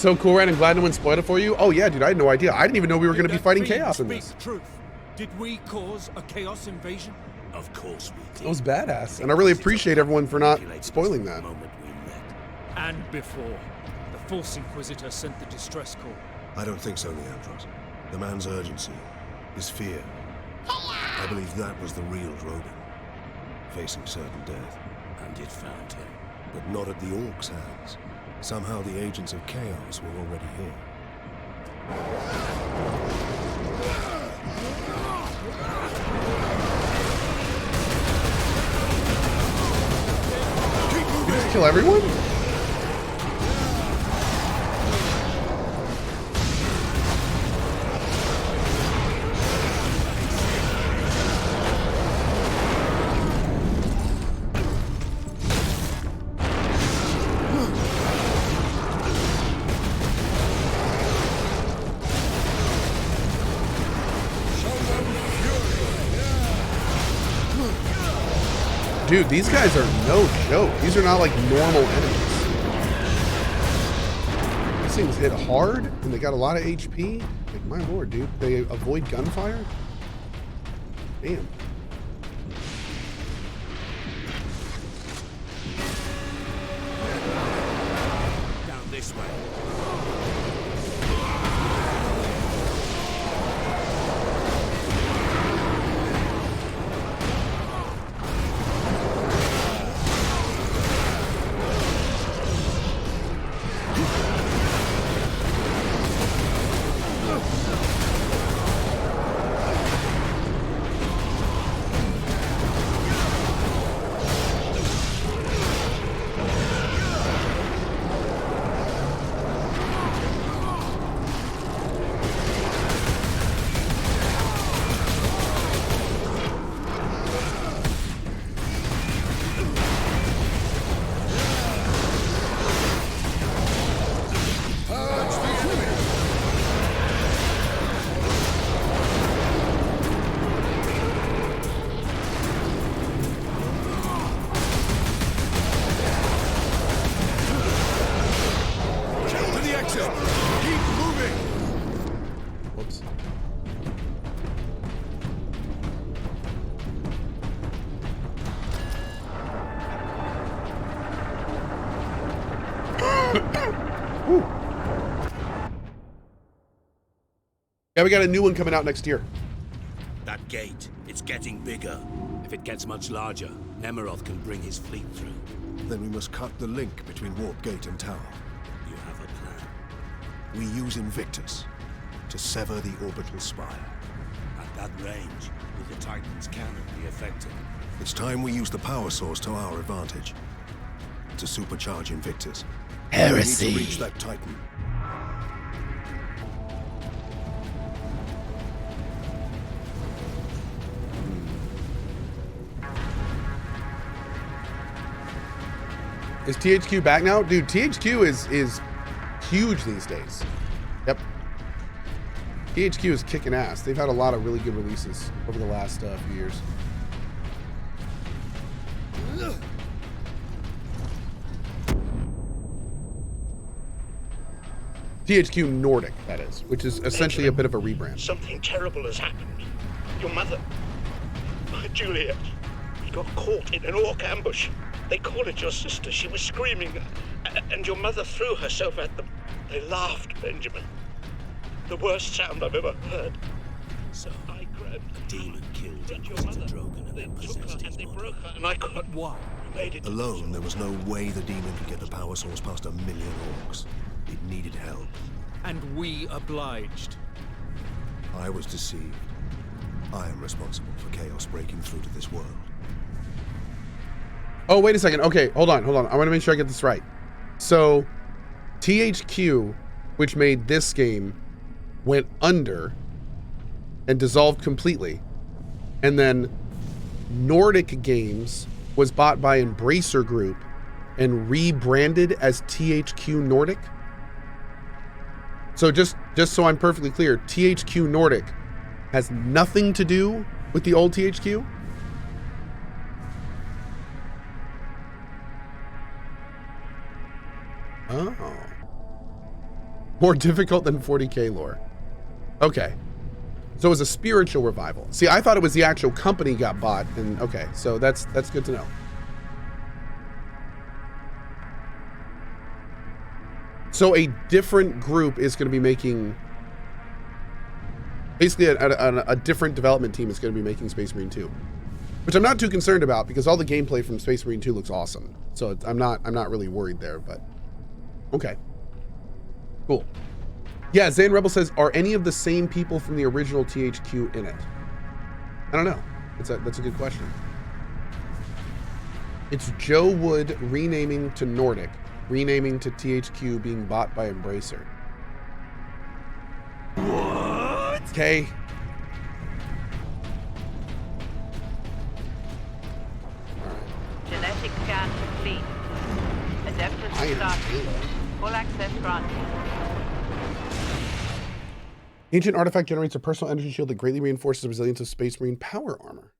So cool, Ryan. I'm glad no one spoiled it for you. Oh yeah, dude, I had no idea. I didn't even know we were going to be fighting chaos in this. Truth. Did we cause a chaos invasion? Of course we did. That was badass, and I really appreciate everyone for not spoiling that. And before, the False Inquisitor sent the distress call. I don't think so, Leandros. The man's urgency, his fear. I believe that was the real Drogon, facing certain death. And it found him. But not at the Orcs' hands. Somehow the agents of chaos were already here. Did you just kill everyone? Dude, these guys are no joke. These are not like normal enemies. These things hit hard and they got a lot of HP. Like, my lord, dude. They avoid gunfire? Damn. Down this way. Yeah, we got a new one coming out next year. That gate, it's getting bigger. If it gets much larger, Nemeroth can bring his fleet through. Then we must cut the link between Warp Gate and Tower. You have a plan. We use Invictus to sever the orbital spire. At that range, will the Titan's cannon be affected? It's time we use the power source to our advantage. To supercharge Invictus. Heresy. We need to reach that Titan. Is THQ back now? Dude, THQ is huge these days. Yep. THQ is kicking ass. They've had a lot of really good releases over the last few years. THQ Nordic, that is, which is essentially a bit of a rebrand. Something terrible has happened. Your mother, my Juliet, got caught in an orc ambush. They call it your sister. She was screaming, and your mother threw herself at them. They laughed, Benjamin. The worst sound I've ever heard. So, I grabbed a demon killed your Inquisitor mother. Drogon and They then took her possessed and his they body. broke her, and I couldn't. But why? Made it Alone, there was no way the demon could get the power source past 1 million orcs. It needed help. And we obliged. I was deceived. I am responsible for chaos breaking through to this world. Oh, wait a second. Okay, hold on. I want to make sure I get this right. So, THQ, which made this game, went under and dissolved completely. And then Nordic Games was bought by Embracer Group and rebranded as THQ Nordic. So just so I'm perfectly clear, THQ Nordic has nothing to do with the old THQ? Oh. More difficult than 40k lore. Okay. So it was a spiritual revival. See, I thought it was the actual company got bought, and okay, so that's good to know. So a different group is going to be making, basically a different development team is going to be making Space Marine 2, which I'm not too concerned about because all the gameplay from Space Marine 2 looks awesome. So I'm not really worried there, but okay, cool. Yeah, Zan Rebel says, are any of the same people from the original THQ in it? I don't know. That's a good question. It's Joe Wood renaming to Nordic, renaming to THQ, being bought by Embracer. What? Okay. Genetic scan complete. Adeptus started. Full access granted. Ancient artifact generates a personal energy shield that greatly reinforces the resilience of Space Marine power armor.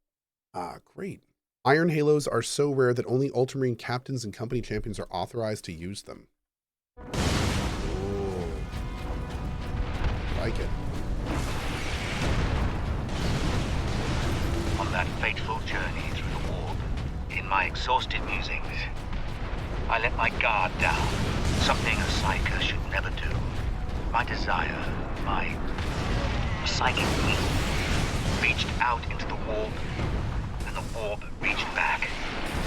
Ah, great. Iron halos are so rare that only Ultramarine captains and company champions are authorized to use them. Oh, like it. On that fateful journey through the warp, in my exhausted musings, I let my guard down, something a psyker should never do. My desire, my psychic will, reached out into the warp, and the warp reached back.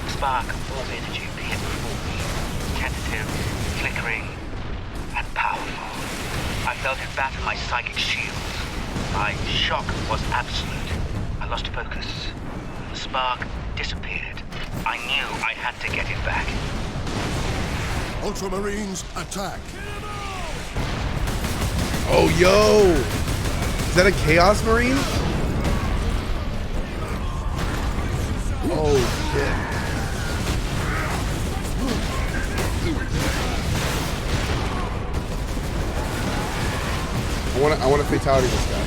A spark of warp energy appeared before me, tentative, flickering, and powerful. I felt it batter my psychic shields. My shock was absolute. I lost focus. The spark disappeared. I knew I had to get it back. Ultramarines, attack! Oh, yo! Is that a Chaos Marine? Oh, shit. I want to fatality this guy.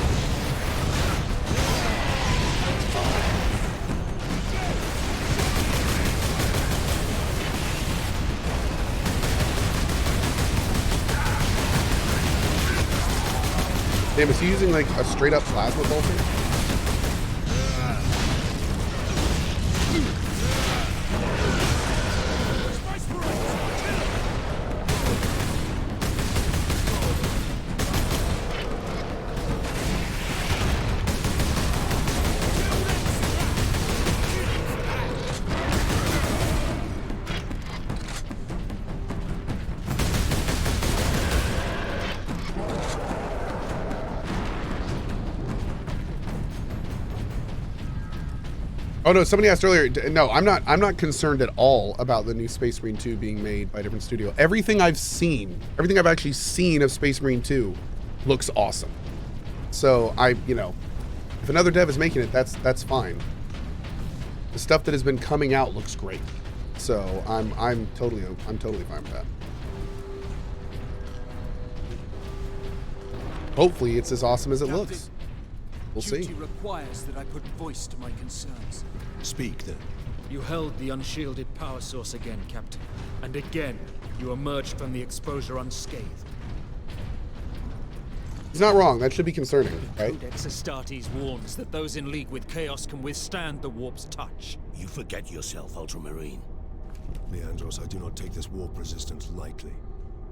Damn, is he using like a straight up plasma bolter? Oh no, somebody asked earlier. No, I'm not concerned at all about the new Space Marine 2 being made by a different studio. Everything I've actually seen of Space Marine 2 looks awesome. So if another dev is making it, that's fine. The stuff that has been coming out looks great. So I'm totally fine with that. Hopefully it's as awesome as it looks. We'll see. Duty requires that I put voice to my concerns. Speak, then. You held the unshielded power source again, Captain. And again, you emerged from the exposure unscathed. He's not wrong. That should be concerning, right? Codex Astartes warns that those in league with Chaos can withstand the warp's touch. You forget yourself, Ultramarine. Leandros, I do not take this warp resistance lightly.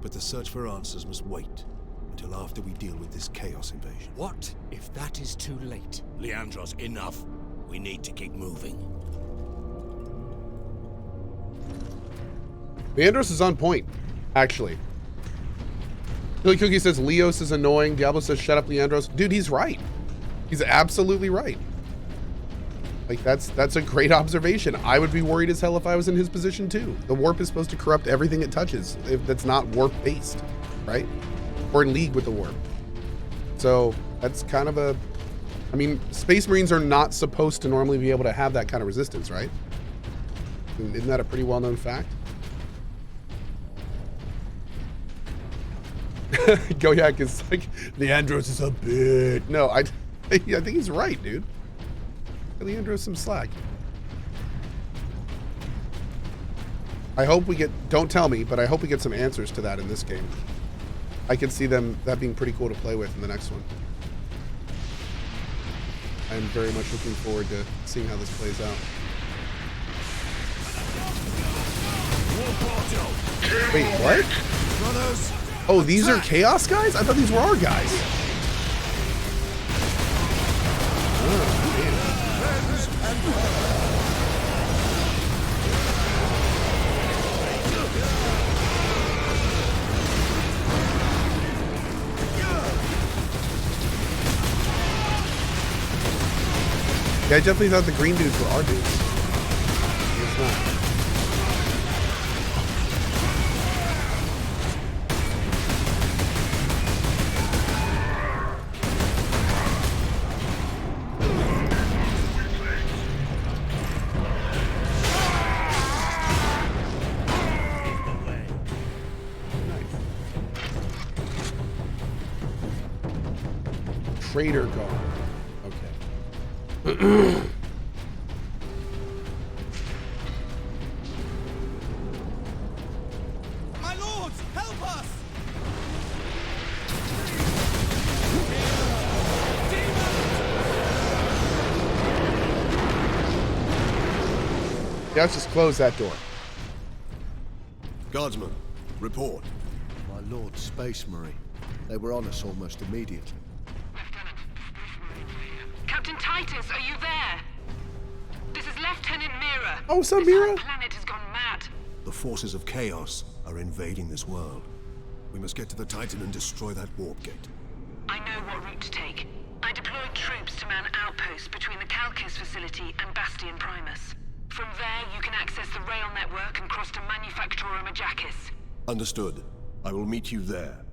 But the search for answers must wait until after we deal with this Chaos invasion. What if that is too late? Leandros, enough. We need to keep moving. Leandros is on point, actually. Billy Cookie says Leos is annoying. Diablo says shut up, Leandros. Dude, he's right. He's absolutely right. Like that's a great observation. I would be worried as hell if I was in his position too. The warp is supposed to corrupt everything it touches if that's not warp based, right? Or in league with the warp. So that's kind of I mean, Space Marines are not supposed to normally be able to have that kind of resistance, right? Isn't that a pretty well-known fact? Goyak is like, Leandros is a bitch. No, I think he's right, dude. Give Leandros some slack. I hope we get, don't tell me, but I hope we get some answers to that in this game. I can see that being pretty cool to play with in the next one. I'm very much looking forward to seeing how this plays out. Wait, what? Oh, these are Chaos guys? I thought these were our guys. Oh, man. Yeah, I definitely thought the green dudes were our dudes. It's not. Trader guard. Okay. My lords, help us! Yeah, let's just close that door. Guardsman, report. My Lord Space Marine. They were on us almost immediately. Captain Titus, are you there? This is Lieutenant Mira. Oh, what's up, This Mira? whole planet has gone mad. The forces of chaos are invading this world. We must get to the Titan and destroy that warp gate. I know what route to take. I deployed troops to man outposts between the Calcus facility and Bastion Primus. From there, you can access the rail network and cross to Manufactura Majakis. Understood. I will meet you there.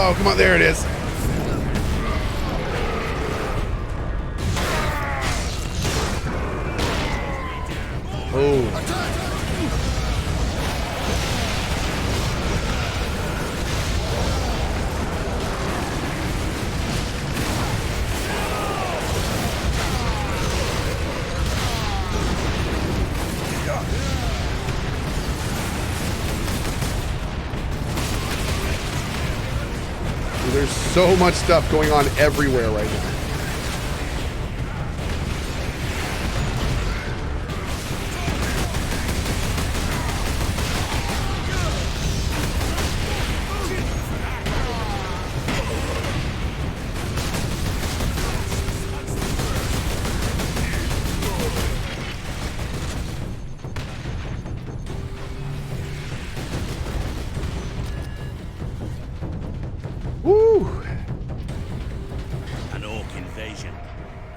Oh, come on, there it is. Oh. There's so much stuff going on everywhere right now. Woo! An orc invasion.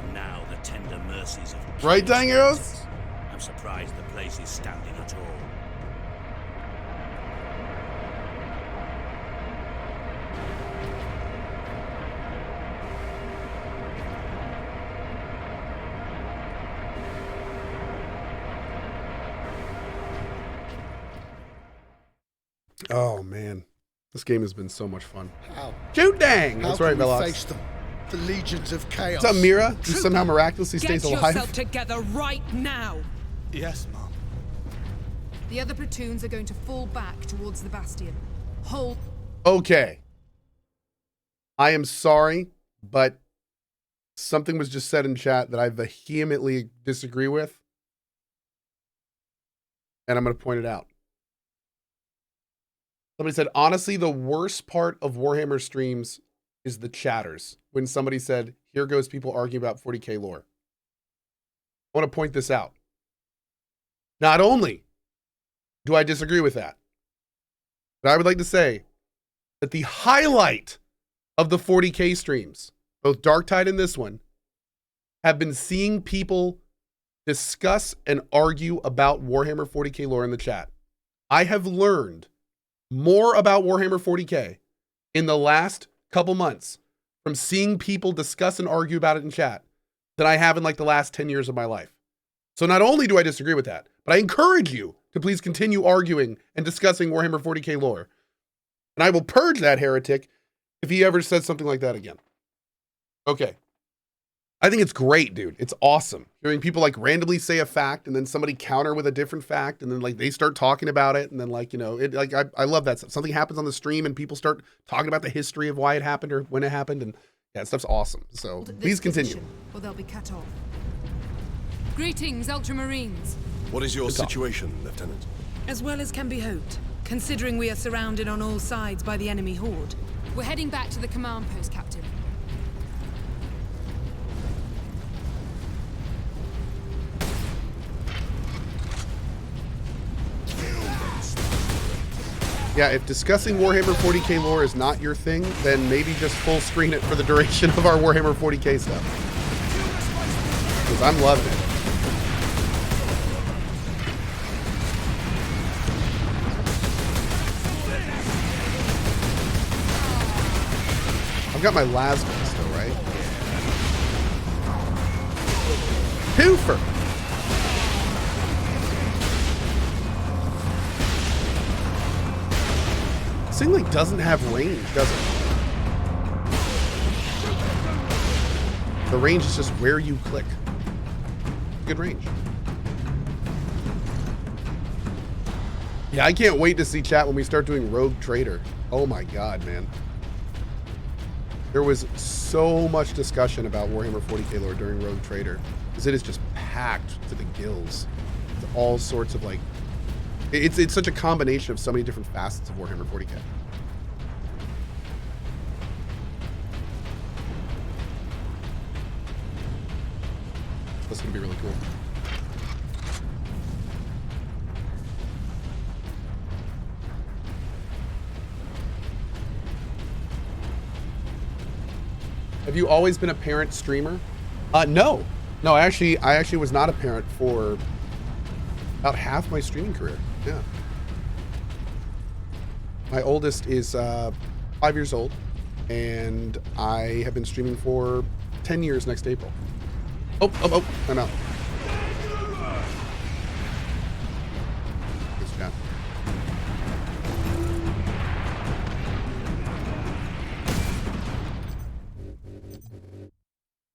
And now the tender mercies of Right, Dying Arrows? I'm surprised the place is standing at all. Oh, man. This game has been so much fun. How? Shoot dang! How That's right, can we Velox. face them? The legions of chaos. What's up, Mira? Who somehow miraculously stays Get alive? yourself together right now. Yes, Mom. The other platoons are going to fall back towards the Bastion. Hold. Okay. I am sorry, but something was just said in chat that I vehemently disagree with. And I'm going to point it out. Somebody said, honestly, the worst part of Warhammer streams is the chatters. When somebody said, here goes people arguing about 40k lore. I want to point this out. Not only do I disagree with that, but I would like to say that the highlight of the 40k streams, both Dark Tide and this one, have been seeing people discuss and argue about Warhammer 40K lore in the chat. I have learned more about Warhammer 40K in the last couple months from seeing people discuss and argue about it in chat than I have in like the last 10 years of my life. So not only do I disagree with that, but I encourage you to please continue arguing and discussing Warhammer 40K lore. And I will purge that heretic if he ever says something like that again. Okay. I think it's great, dude. It's awesome. Hearing people like randomly say a fact and then somebody counter with a different fact and then like they start talking about it and then like, you know, it like I love that stuff. Something happens on the stream and people start talking about the history of why it happened or when it happened, and yeah, that stuff's awesome. So please continue. Or they'll be cut off. Greetings, Ultramarines. What is your situation, Lieutenant? As well as can be hoped, considering we are surrounded on all sides by the enemy horde. We're heading back to the command post, Captain. Yeah, if discussing Warhammer 40K lore is not your thing, then maybe just full screen it for the duration of our Warhammer 40K stuff. Because I'm loving it. I've got my Lasma still, right? Twofer! This thing like doesn't have range, does it? The range is just where you click. Good range. Yeah, I can't wait to see chat when we start doing Rogue Trader. Oh my god, man. There was so much discussion about Warhammer 40K lore during Rogue Trader, because it is just packed to the gills. It's all sorts of like, it's such a combination of so many different facets of Warhammer 40K. That's gonna be really cool. Have you always been a parent streamer? No. No, I actually was not a parent for about half my streaming career. Yeah. My oldest is 5 years old, and I have been streaming for 10 years next April. Oh, I'm out. Thanks, chat.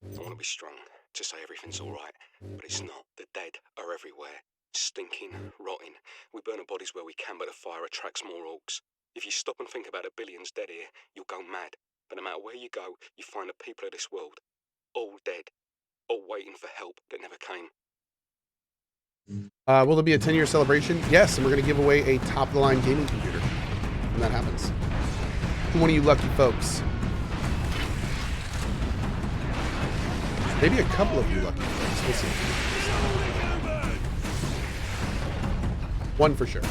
I want to be strong to say everything's all right, but it's not. The dead are everywhere. Stinking, rotting. We burn our bodies where we can, but the fire attracts more orcs. If you stop and think about the billions dead here, you'll go mad. But no matter where you go, you find the people of this world, all dead, all waiting for help that never came. Will there be a 10-year celebration? Yes, and we're going to give away a top-of-the-line gaming computer when that happens. To one of you lucky folks. Maybe a couple of you lucky folks. We'll see. One for sure.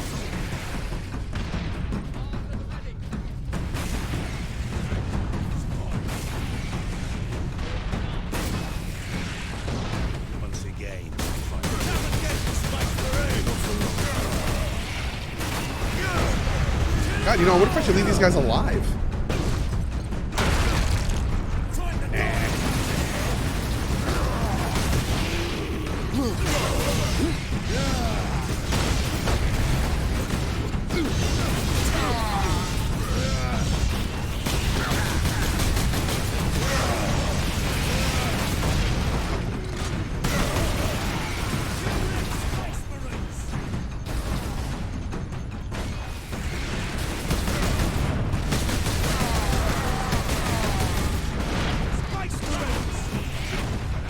Once again. God, you know, what if I should leave these guys alive?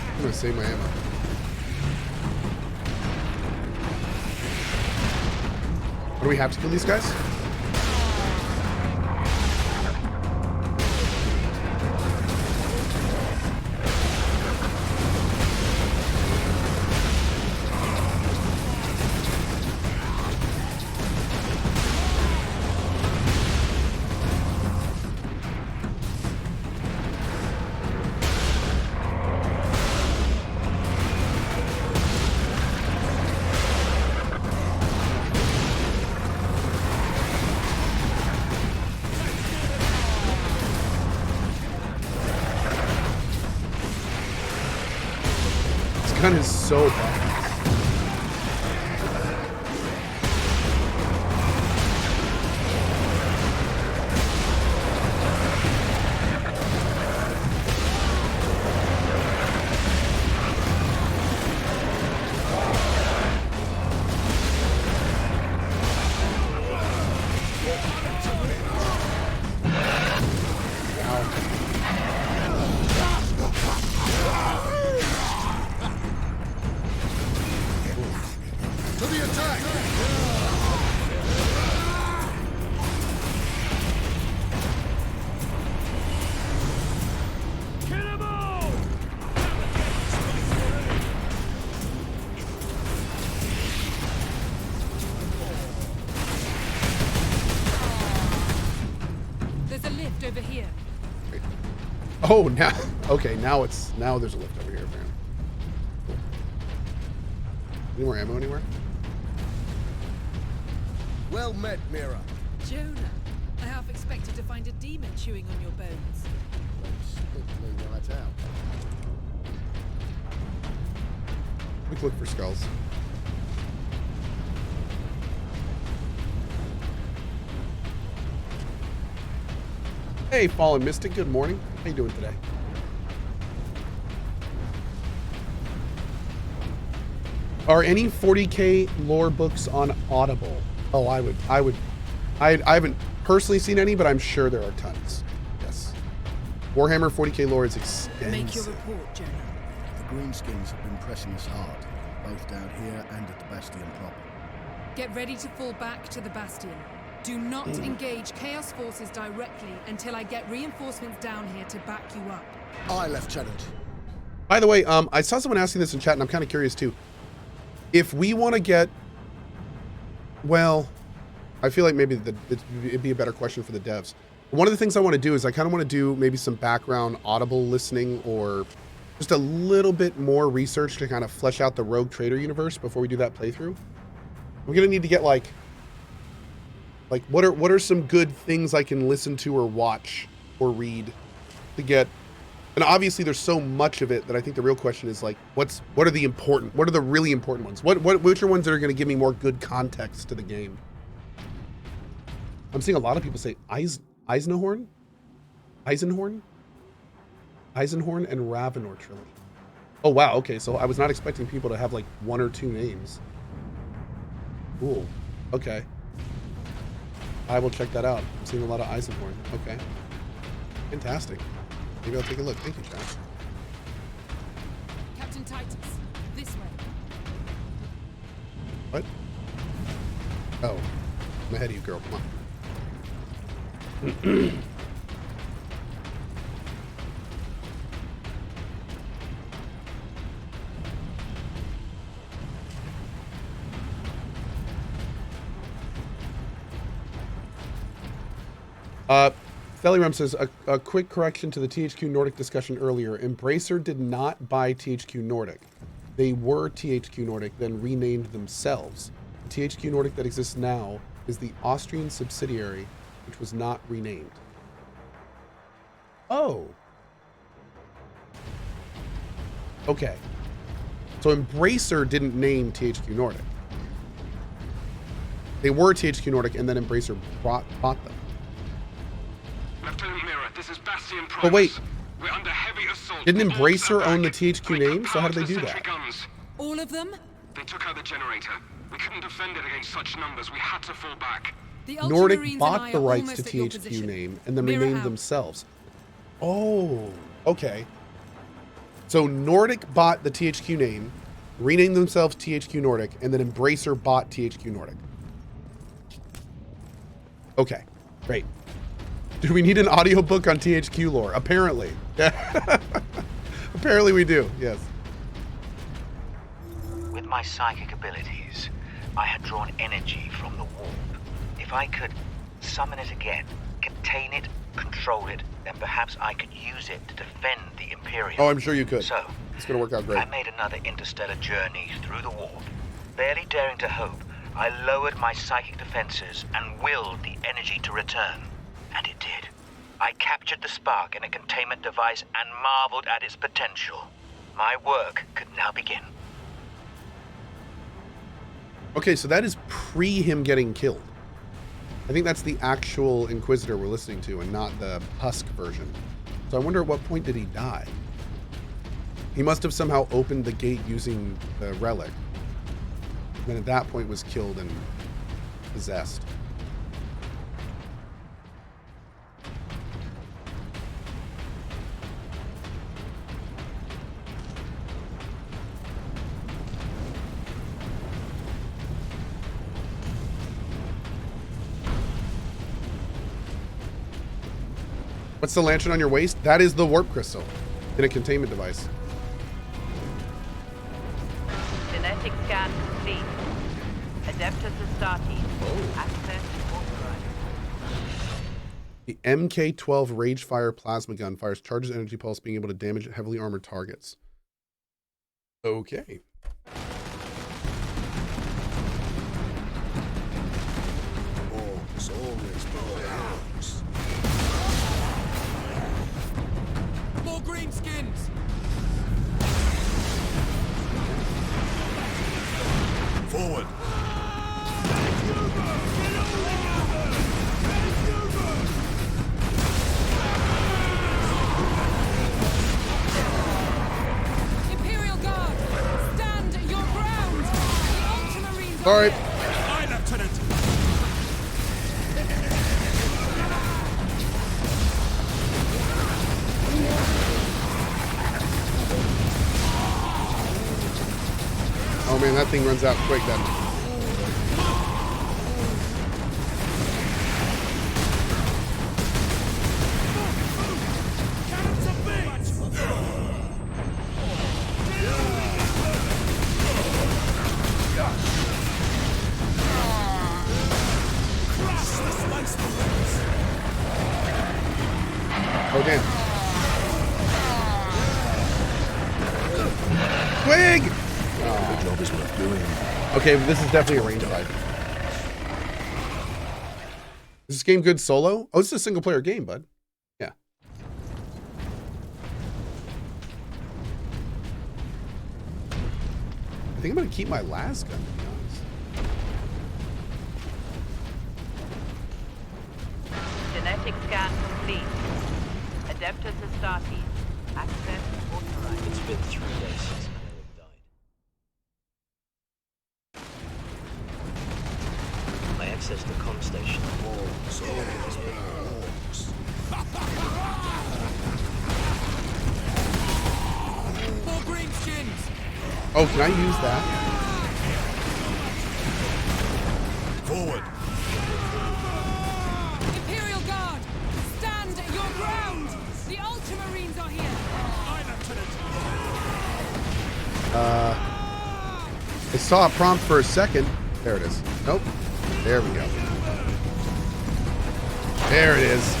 I'm gonna save my ammo. What do we have to kill these guys? gun is so badass. Over here. Oh, now, okay, now there's a lift over here, apparently. Cool. Any more ammo anywhere? Well met, Mira. Jonah, I half expected to find a demon chewing on your bones. Spit right out. Quick look for skulls. Hey, Fallen Mystic, good morning. How you doing today? Are any 40K lore books on Audible? Oh, I haven't personally seen any, but I'm sure there are tons. Yes. Warhammer 40K lore is extensive. Make your report, Jonah. The Greenskins have been pressing us hard, both down here and at the Bastion proper. Get ready to fall back to the Bastion. Do not engage Chaos forces directly until I get reinforcements down here to back you up. Aye, Lieutenant. By the way, I saw someone asking this in chat, and I'm kind of curious too. If we want to get, well, I feel like maybe it'd be a better question for the devs. One of the things I want to do is I kind of want to do maybe some background Audible listening or just a little bit more research to kind of flesh out the Rogue Trader universe before we do that playthrough. We're gonna need to get like what are some good things I can listen to or watch or read to get, and obviously there's so much of it that I think the real question is like, what are the really important ones? Which are ones that are going to give me more good context to the game? I'm seeing a lot of people say Eisenhorn and Ravenor trilogy. Oh wow, okay, so I was not expecting people to have like one or two names. Cool. Okay. I will check that out. I'm seeing a lot of Eisenhorn. Okay. Fantastic. Maybe I'll take a look. Thank you, John. Captain Titus, this way. What? Oh. I'm ahead of you, girl. Come on. Fellyrum says, a quick correction to the THQ Nordic discussion earlier. Embracer did not buy THQ Nordic. They were THQ Nordic, then renamed themselves. The THQ Nordic that exists now is the Austrian subsidiary, which was not renamed. Oh. Okay. So Embracer didn't name THQ Nordic. They were THQ Nordic, and then Embracer bought them. Lieutenant Mira, this is Bastion Primus. But wait, we're under heavy assault. didn't Embracer own the THQ name? So how did they do that? Guns. All of them? They took out the generator. We couldn't defend it against such numbers. We had to fall back. Nordic bought the rights to THQ name and then renamed themselves. Oh, okay. So Nordic bought the THQ name, renamed themselves THQ Nordic, and then Embracer bought THQ Nordic. Okay, great. Do we need an audiobook on THQ lore? Apparently. Apparently we do, yes. With my psychic abilities, I had drawn energy from the warp. If I could summon it again, contain it, control it, then perhaps I could use it to defend the Imperium. Oh, I'm sure you could. So, it's going to work out great. I made another interstellar journey through the warp. Barely daring to hope, I lowered my psychic defenses and willed the energy to return. And it did. I captured the spark in a containment device and marveled at its potential. My work could now begin. Okay, so that is pre him getting killed. I think that's the actual Inquisitor we're listening to and not the Husk version. So I wonder at what point did he die? He must have somehow opened the gate using the relic. And then at that point was killed and possessed. What's the lantern on your waist? That is the warp crystal in a containment device. Genetic scan complete. Adeptus Astartes. Access authorized. The MK-12 Ragefire plasma gun fires charges energy pulse, being able to damage heavily armored targets. Okay. Orcs always boy orcs. More greenskins! Forward! Imperial Guard, stand your ground! The Ultramarines All right. Aye, Lieutenant! Oh man, that thing runs out quick, doesn't it? Oh damn. Twig! The job is worth doing. Okay, this is definitely a range fight. Is this game good solo? Oh, this is a single player game, bud. Yeah. I think I'm gonna keep my las gun, to be honest. Genetic scan complete. Adeptus Astartes. Access authorized. It's been 3 days since I accessed the comm station. Orcs always boy orcs. More greenskins! Oh, can I use that? Forward! Imperial Guard, stand your ground! The Ultramarines are here! Aye, Lieutenant! I saw a prompt for a second. There it is. Nope. There we go. There it is.